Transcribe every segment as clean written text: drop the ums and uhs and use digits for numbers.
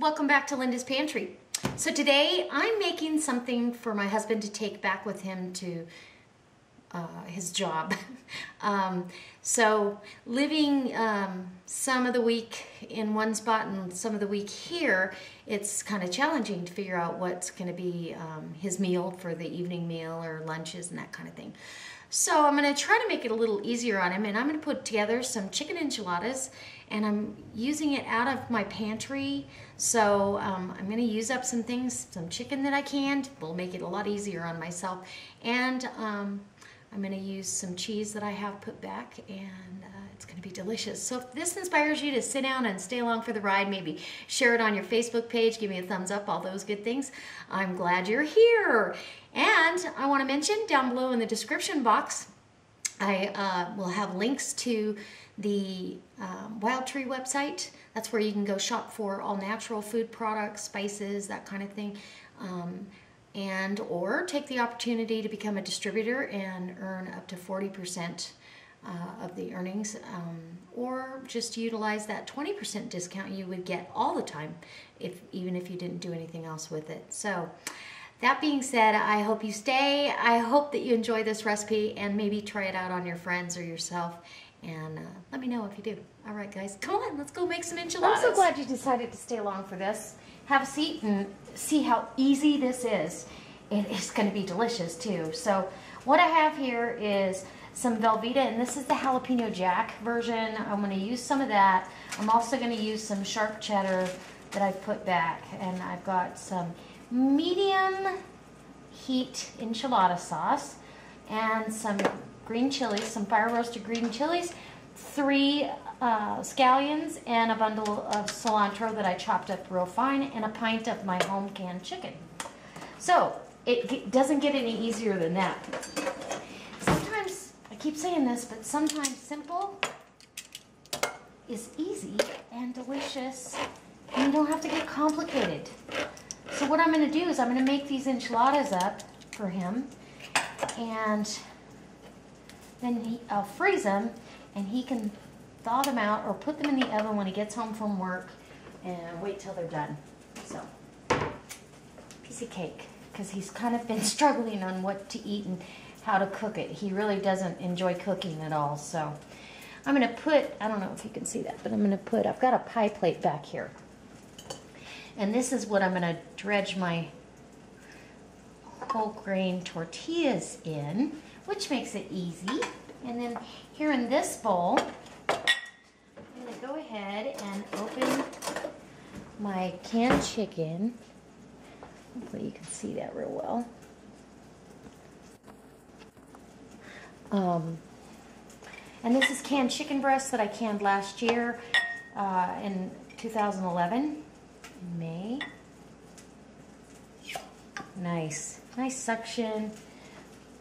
welcome back to Linda's Pantry. So today I'm making something for my husband to take back with him to his job. So living some of the week in one spot and some of the week here, it's kind of challenging to figure out what's going to be his meal for the evening meal or lunches and that kind of thing. So I'm going to try to make it a little easier on him, and I'm going to put together some chicken enchiladas, and I'm using it out of my pantry. So I'm going to use up some things, some chicken that I canned. Will make it a lot easier on myself, and I'm going to use some cheese that I have put back, and it's going to be delicious. So if this inspires you to sit down and stay along for the ride, maybe share it on your Facebook page, give me a thumbs up, all those good things. I'm glad you're here. And I want to mention down below in the description box, I will have links to the Wild Tree website. That's where you can go shop for all natural food products, spices, that kind of thing. And or take the opportunity to become a distributor and earn up to 40% of the earnings, or just utilize that 20% discount you would get all the time, even if you didn't do anything else with it. So that being said, I hope you stay. I hope that you enjoy this recipe and maybe try it out on your friends or yourself, and let me know if you do. All right, guys, come on, let's go make some enchiladas. I'm so glad you decided to stay along for this. Have a seat and see how easy this is. It is going to be delicious too. So what I have here is some Velveeta, and this is the jalapeno jack version. I'm going to use some of that. I'm also going to use some sharp cheddar that I've put back, and I've got some medium heat enchilada sauce and some green chilies, some fire roasted green chilies, 3 scallions, and a bundle of cilantro that I chopped up real fine, and a pint of my home canned chicken. So it doesn't get any easier than that. Sometimes, I keep saying this, but sometimes simple is easy and delicious, and you don't have to get complicated. So what I'm going to do is I'm going to make these enchiladas up for him, and then I'll freeze them, and he can thaw them out or put them in the oven when he gets home from work and wait till they're done. So, piece of cake, because he's kind of been struggling on what to eat and how to cook it. He really doesn't enjoy cooking at all. So I'm going to put, I don't know if you can see that, but I'm going to put, I've got a pie plate back here. And this is what I'm going to dredge my whole grain tortillas in, which makes it easy. And then here in this bowl, I'm going to go ahead and open my canned chicken. Hopefully you can see that real well. And this is canned chicken breast that I canned last year in 2011. May. Nice. Nice suction.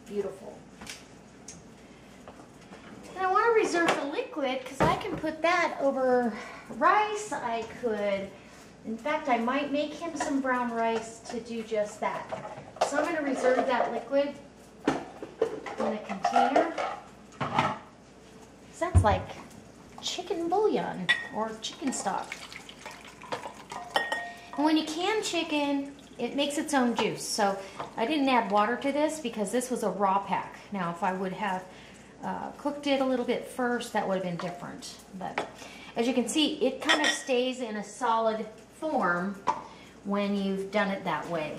Beautiful. And I want to reserve the liquid because I can put that over rice. I could, in fact, I might make him some brown rice to do just that. So I'm going to reserve that liquid in a container. So that's like chicken bouillon or chicken stock. And when you can chicken, it makes its own juice. So I didn't add water to this because this was a raw pack. Now, if I would have cooked it a little bit first, that would have been different. But as you can see, it kind of stays in a solid form when you've done it that way.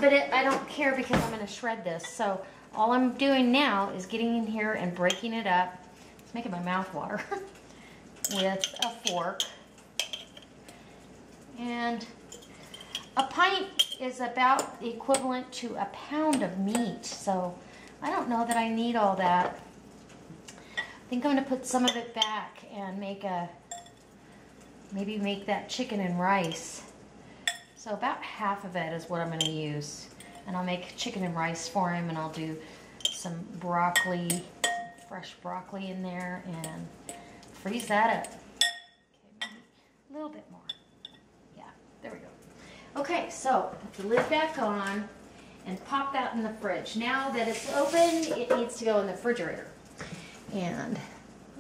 But I don't care because I'm going to shred this. So all I'm doing now is getting in here and breaking it up. It's making my mouth water. With a fork. And a pint is about equivalent to a pound of meat, so I don't know that I need all that. I think I'm going to put some of it back and maybe make that chicken and rice. So about half of it is what I'm going to use. And I'll make chicken and rice for him, and I'll do some broccoli, fresh broccoli in there, and freeze that up. Okay, maybe a little bit more. There we go. Okay, so put the lid back on and pop that in the fridge. Now that it's open, it needs to go in the refrigerator. And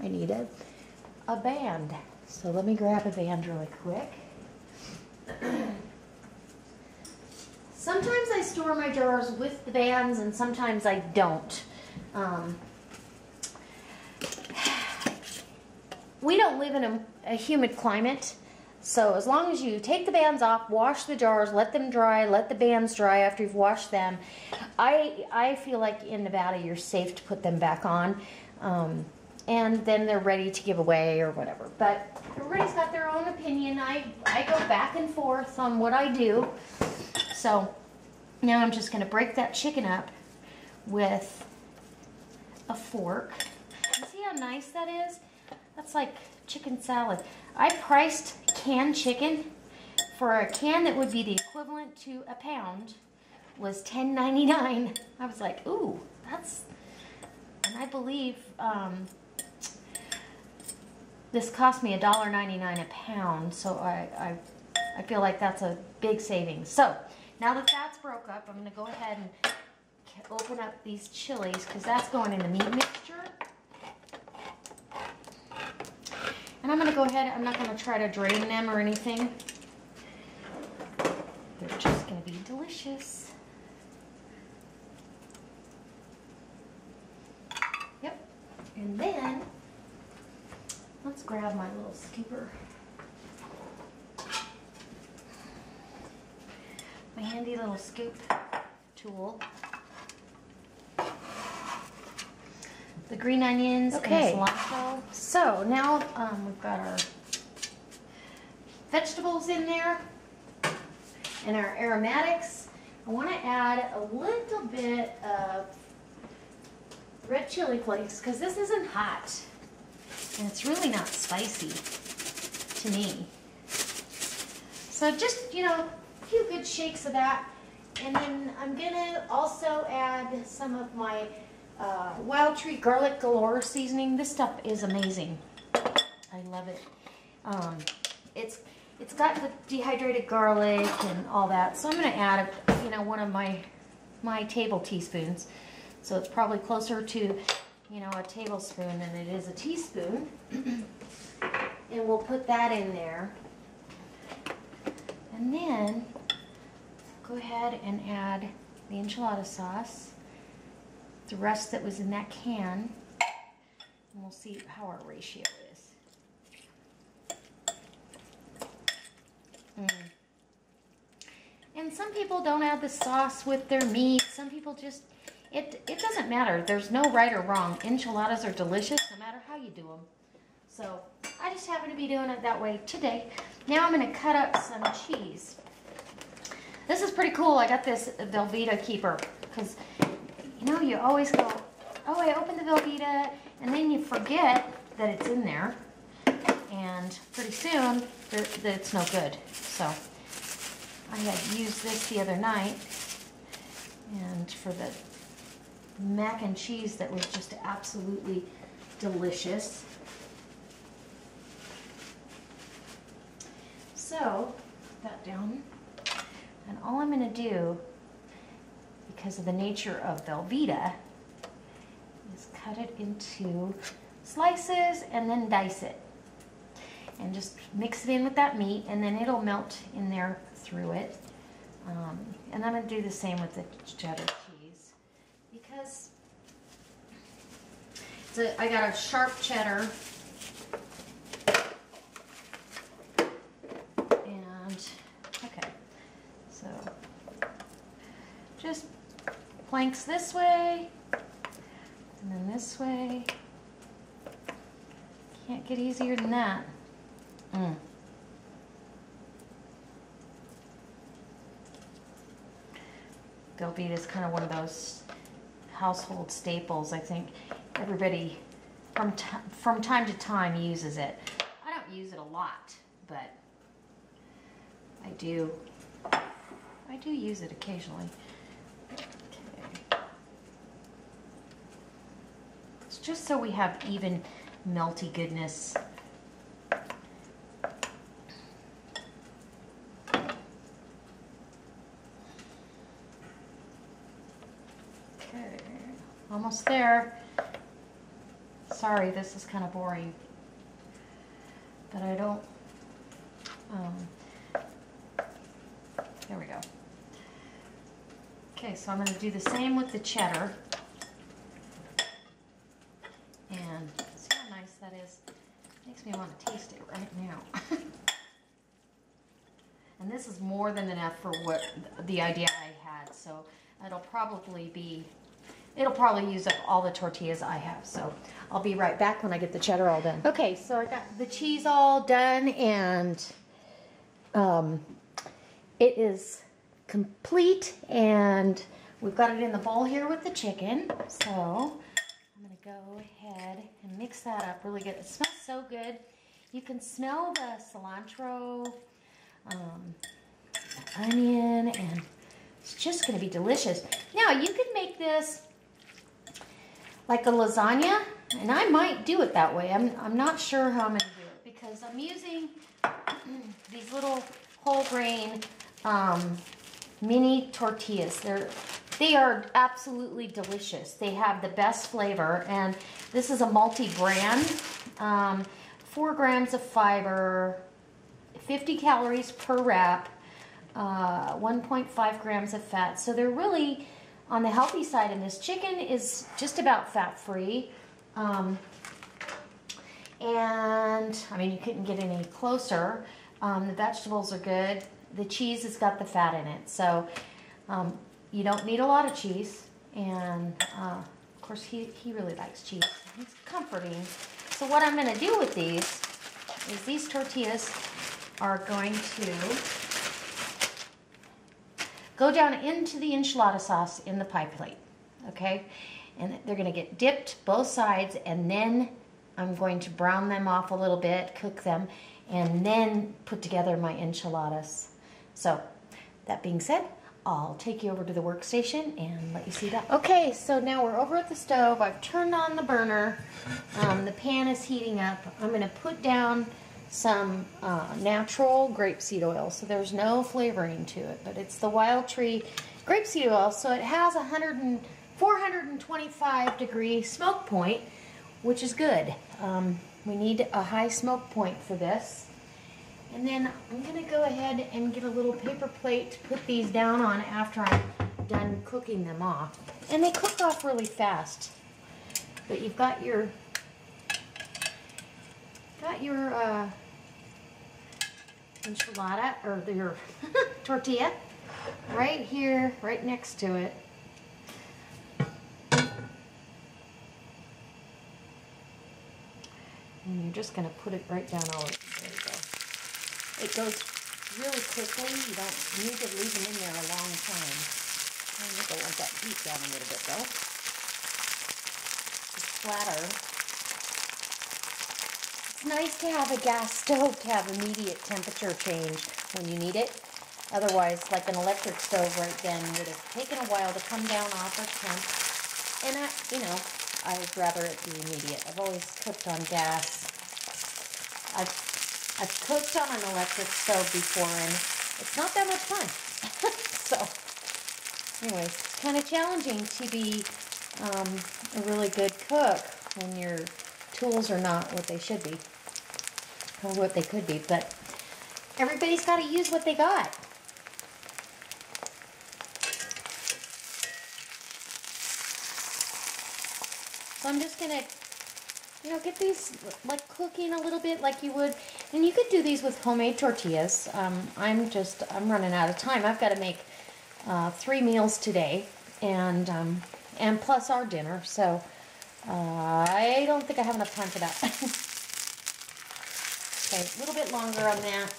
I need a band. So let me grab a band really quick. Sometimes I store my jars with the bands and sometimes I don't. We don't live in a humid climate, so as long as you take the bands off, wash the jars, let them dry, let the bands dry after you've washed them, I feel like in Nevada you're safe to put them back on, and then they're ready to give away or whatever. But everybody's got their own opinion. I go back and forth on what I do. So now I'm just going to break that chicken up with a fork. You see how nice that is? That's like chicken salad. I priced canned chicken for a can that would be the equivalent to a pound was $10.99. I was like, ooh, that's, and I believe this cost me $1.99 a pound, so I feel like that's a big savings. So now that that's broke up, I'm going to go ahead and open up these chilies because that's going in the meat mixture. And I'm going to go ahead, I'm not going to try to drain them or anything. They're just going to be delicious. Yep. And then, let's grab my little scooper. My handy little scoop tool. The green onions and cilantro. So now we've got our vegetables in there and our aromatics. I want to add a little bit of red chili flakes because this isn't hot and it's really not spicy to me. So just, you know, a few good shakes of that. And then I'm going to also add some of my Wild Tree Garlic Galore seasoning. This stuff is amazing. I love it. It's got the dehydrated garlic and all that. So I'm going to add, you know, one of my table teaspoons. So it's probably closer to, you know, a tablespoon than it is a teaspoon. And we'll put that in there. And then go ahead and add the enchilada sauce. The rest that was in that can, and we'll see how our ratio is. And some people don't add the sauce with their meat. Some people just, it doesn't matter. There's no right or wrong. Enchiladas are delicious no matter how you do them. So I just happen to be doing it that way today. Now I'm going to cut up some cheese. This is pretty cool. I got this Velveeta keeper because, you know, you always go, oh, I opened the Velveeta, and then you forget that it's in there, and pretty soon it's no good. So I had used this the other night, and for the mac and cheese that was just absolutely delicious. So put that down, and all I'm going to do, because of the nature of Velveeta, is cut it into slices and then dice it. And just mix it in with that meat, and then it'll melt in there through it. And I'm going to do the same with the cheddar cheese. Because I got a sharp cheddar. And, okay, so just planks this way, and then this way. Can't get easier than that. Velveeta is kind of one of those household staples. I think everybody from time to time uses it. I don't use it a lot, but I do use it occasionally. Okay. It's just so we have even melty goodness. Okay, almost there. Sorry, this is kind of boring. but I don't, there we go. Okay, so I'm going to do the same with the cheddar. And see how nice that is? Makes me want to taste it right now. And this is more than enough for what the idea I had, so it'll probably use up all the tortillas I have. So I'll be right back when I get the cheddar all done. Okay, so I got the cheese all done, and it is complete, and we've got it in the bowl here with the chicken. So I'm gonna go ahead and mix that up really good. It smells so good. You can smell the cilantro, onion, and it's just gonna be delicious. Now you could make this like a lasagna, and I might do it that way. I'm not sure how I'm gonna do it because I'm using these little whole grain mini tortillas. They are absolutely delicious. They have the best flavor, and this is a multi-brand. 4 grams of fiber, 50 calories per wrap, 1.5 grams of fat. So they're really on the healthy side, and this chicken is just about fat-free. And I mean, you couldn't get any closer. The vegetables are good. The cheese has got the fat in it. So you don't need a lot of cheese. And of course, he really likes cheese. It's comforting. So what I'm going to do with these is these tortillas are going to go down into the enchilada sauce in the pie plate, okay? And they're going to get dipped both sides, and then I'm going to brown them off a little bit, cook them, and then put together my enchiladas. So that being said, I'll take you over to the workstation and let you see that. Okay, so now we're over at the stove. I've turned on the burner. The pan is heating up. I'm going to put down some natural grapeseed oil. So there's no flavoring to it, but it's the Wild Tree grapeseed oil. So it has 425 degree smoke point, which is good. We need a high smoke point for this. And then I'm going to go ahead and get a little paper plate to put these down on after I'm done cooking them off. And they cook off really fast. But you've got your enchilada, or your tortilla right here, right next to it. And you're just going to put it right down all over. There you go. It goes really quickly. You don't need to leave them in there a long time. I think I want that heat down a little bit though. It's flatter. It's nice to have a gas stove to have immediate temperature change when you need it. Otherwise, like an electric stove right then would have taken a while to come down off of temp. And I'd rather it be immediate. I've always cooked on gas. I've cooked on an electric stove before, and it's not that much fun. So, anyways, it's kind of challenging to be a really good cook when your tools are not what they should be, or what they could be, but everybody's got to use what they got. So I'm just going to get these like cooking a little bit like you would, and you could do these with homemade tortillas. I'm running out of time. I've got to make 3 meals today, and plus our dinner, so I don't think I have enough time for that. Okay, a little bit longer on that,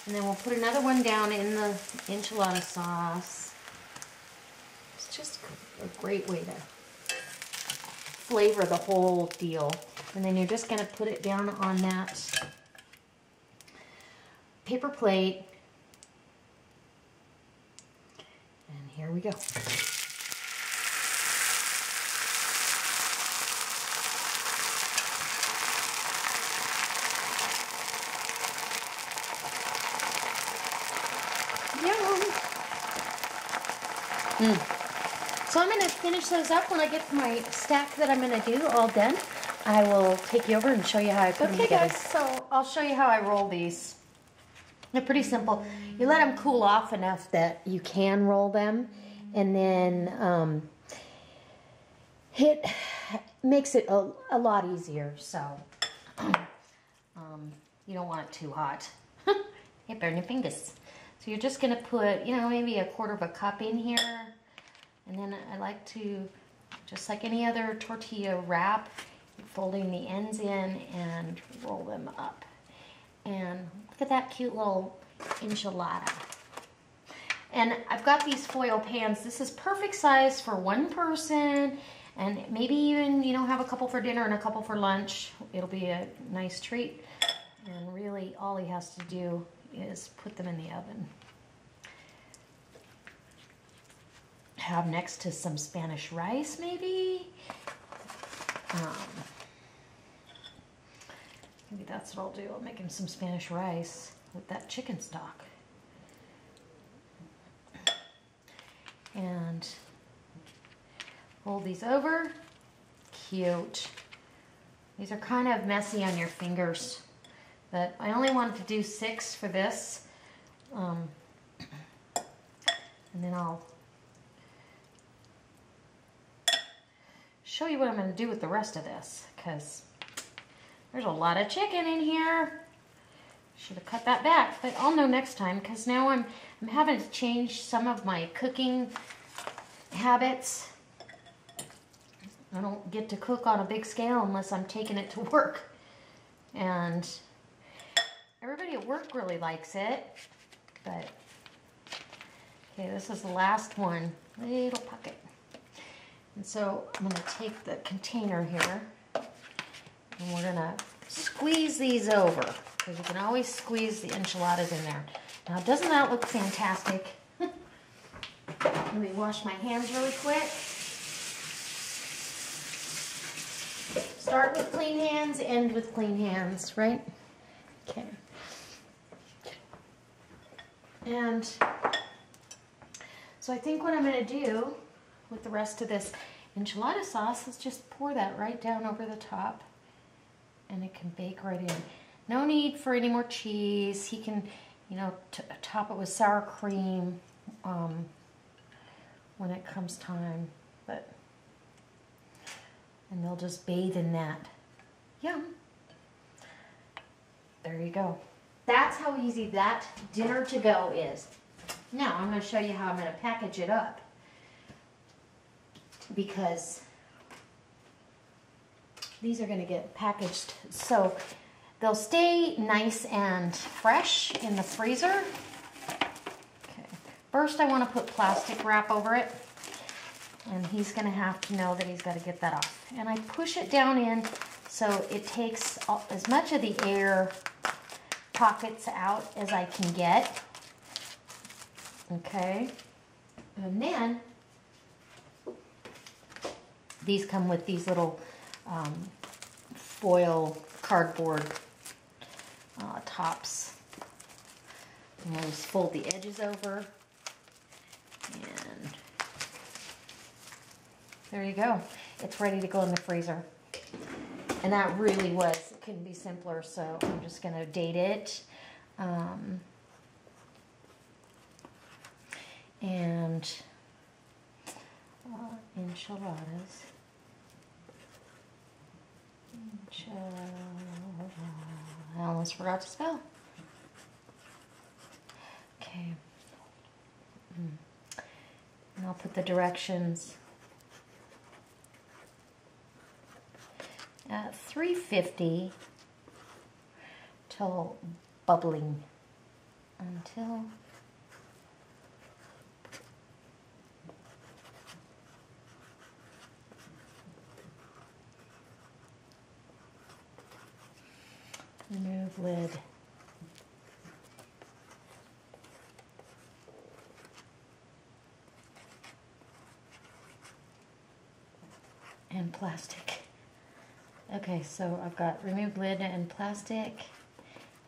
and then we'll put another one down in the enchilada sauce. It's just a great way to flavor the whole deal. And then you're just going to put it down on that paper plate. And here we go. So I'm going to finish those up when I get my stack that I'm going to do all done. I will take you over and show you how I put them together. Okay, guys. So I'll show you how I roll these. They're pretty simple. You let them cool off enough that you can roll them, and then it makes it a lot easier. So you don't want it too hot. You burn your fingers. So you're just gonna put, you know, maybe a quarter of a cup in here, and then I like to, just like any other tortilla wrap, folding the ends in and roll them up. And look at that cute little enchilada. And I've got these foil pans. This is perfect size for one person, and maybe even, you know, have a couple for dinner and a couple for lunch. It'll be a nice treat. And really all he has to do is put them in the oven. Have next to some Spanish rice, maybe. Maybe that's what I'll do. I'll make him some Spanish rice with that chicken stock. And fold these over. Cute. These are kind of messy on your fingers, but I only wanted to do 6 for this. And then I'll show you what I'm going to do with the rest of this, because there's a lot of chicken in here. Should have cut that back, but I'll know next time, because now I'm having to change some of my cooking habits. I don't get to cook on a big scale unless I'm taking it to work. And everybody at work really likes it, but okay, this is the last one. Little pocket. And so I'm going to take the container here, and we're going to squeeze these over, because you can always squeeze the enchiladas in there. Now, doesn't that look fantastic? Let me wash my hands really quick. Start with clean hands, end with clean hands, right? Okay. And so I think what I'm going to do with the rest of this enchilada sauce is just pour that right down over the top, and it can bake right in. No need for any more cheese. He can, you know, top it with sour cream when it comes time, but and they'll just bathe in that. Yum. There you go. That's how easy that dinner to go is. Now I'm going to show you how I'm going to package it up, because these are going to get packaged so they'll stay nice and fresh in the freezer. Okay. First I want to put plastic wrap over it, and he's going to have to know that he's got to get that off. And I push it down in so it takes as much of the air pockets out as I can get. Okay. And then these come with these little foil cardboard tops. And we'll just fold the edges over, and there you go. It's ready to go in the freezer. And that really was, it couldn't be simpler, so I'm just going to date it. And enchiladas. I almost forgot to spell. Okay. And I'll put the directions at 350 till bubbling, until remove lid. And plastic. Okay, so I've got remove lid and plastic,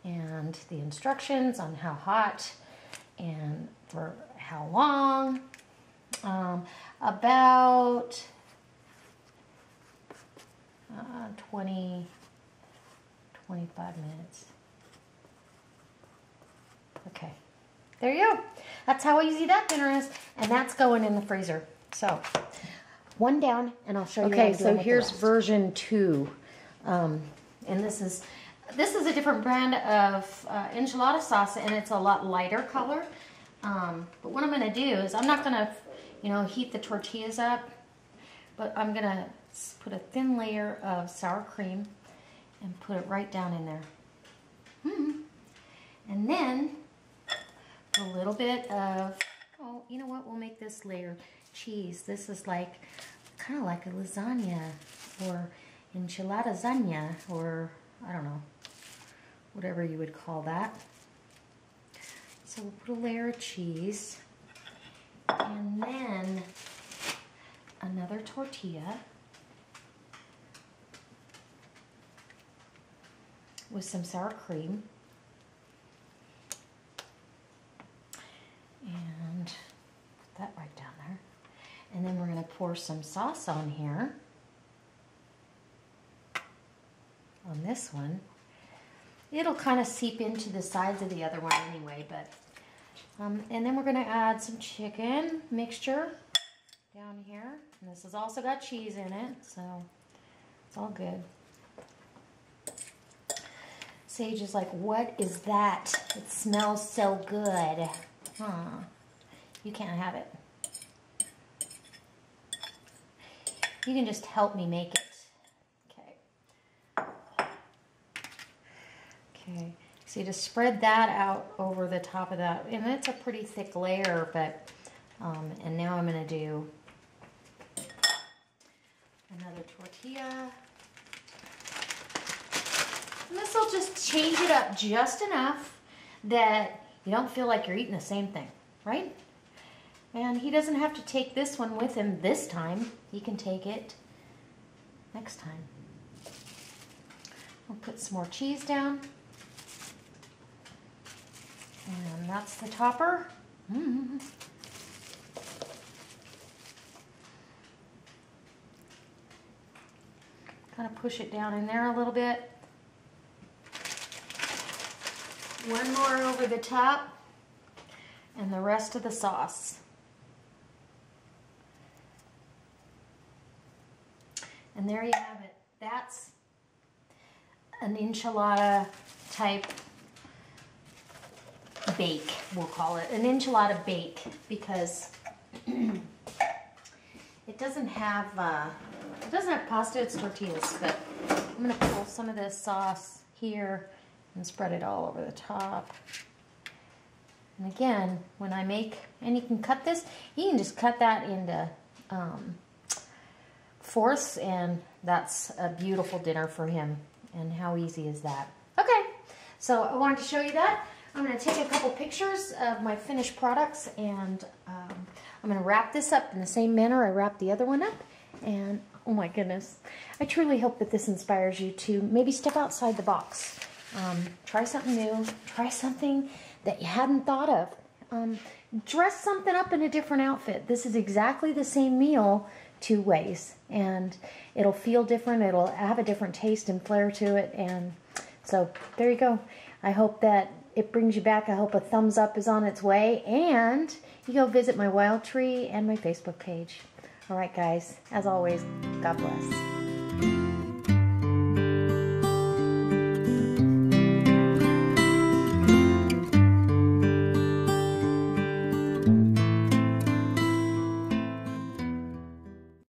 and the instructions on how hot and for how long. 20, 25 minutes. Okay, there you go. That's how easy that dinner is, and that's going in the freezer. So, one down, and I'll show you. Okay, so here's version 2, and this is a different brand of enchilada sauce, and it's a lot lighter color. But what I'm going to do is I'm not going to, heat the tortillas up, but I'm going to put a thin layer of sour cream and put it right down in there. And then a little bit of, oh, you know what? We'll make this layer cheese. This is like, kind of like a lasagna or enchiladasagna, or I don't know, whatever you would call that. So we'll put a layer of cheese, and then another tortilla with some sour cream, and put that right down there. And then we're going to pour some sauce on here, on this one. It'll kind of seep into the sides of the other one anyway, but and then we're going to add some chicken mixture down here. And this has also got cheese in it, so it's all good. Sage is like, what is that? It smells so good. Huh. You can't have it. You can just help me make it. Okay, so you just spread that out over the top of that, and it's a pretty thick layer, but, and now I'm going to do another tortilla. And this will just change it up just enough that you don't feel like you're eating the same thing, right? And he doesn't have to take this one with him this time. He can take it next time. We'll put some more cheese down. And that's the topper. Kind of push it down in there a little bit. One more over the top, and the rest of the sauce. And there you have it. That's an enchilada type bake, we'll call it. An enchilada bake, because it doesn't have pasta, it's tortillas, but I'm going to pull some of this sauce here and spread it all over the top. And again, when I make, and you can cut this, you can just cut that into fourths, and that's a beautiful dinner for him. And how easy is that? Okay, so I wanted to show you that. I'm going to take a couple pictures of my finished products, and I'm going to wrap this up in the same manner I wrapped the other one up. And oh my goodness, I truly hope that this inspires you to maybe step outside the box. Try something new, try something that you hadn't thought of. Dress something up in a different outfit. This is exactly the same meal 2 ways, and it'll feel different, it'll have a different taste and flair to it. And so there you go. I hope that it brings you back. I hope a thumbs up is on its way, and you go visit my wild tree and my Facebook page. All right, guys, as always, God bless.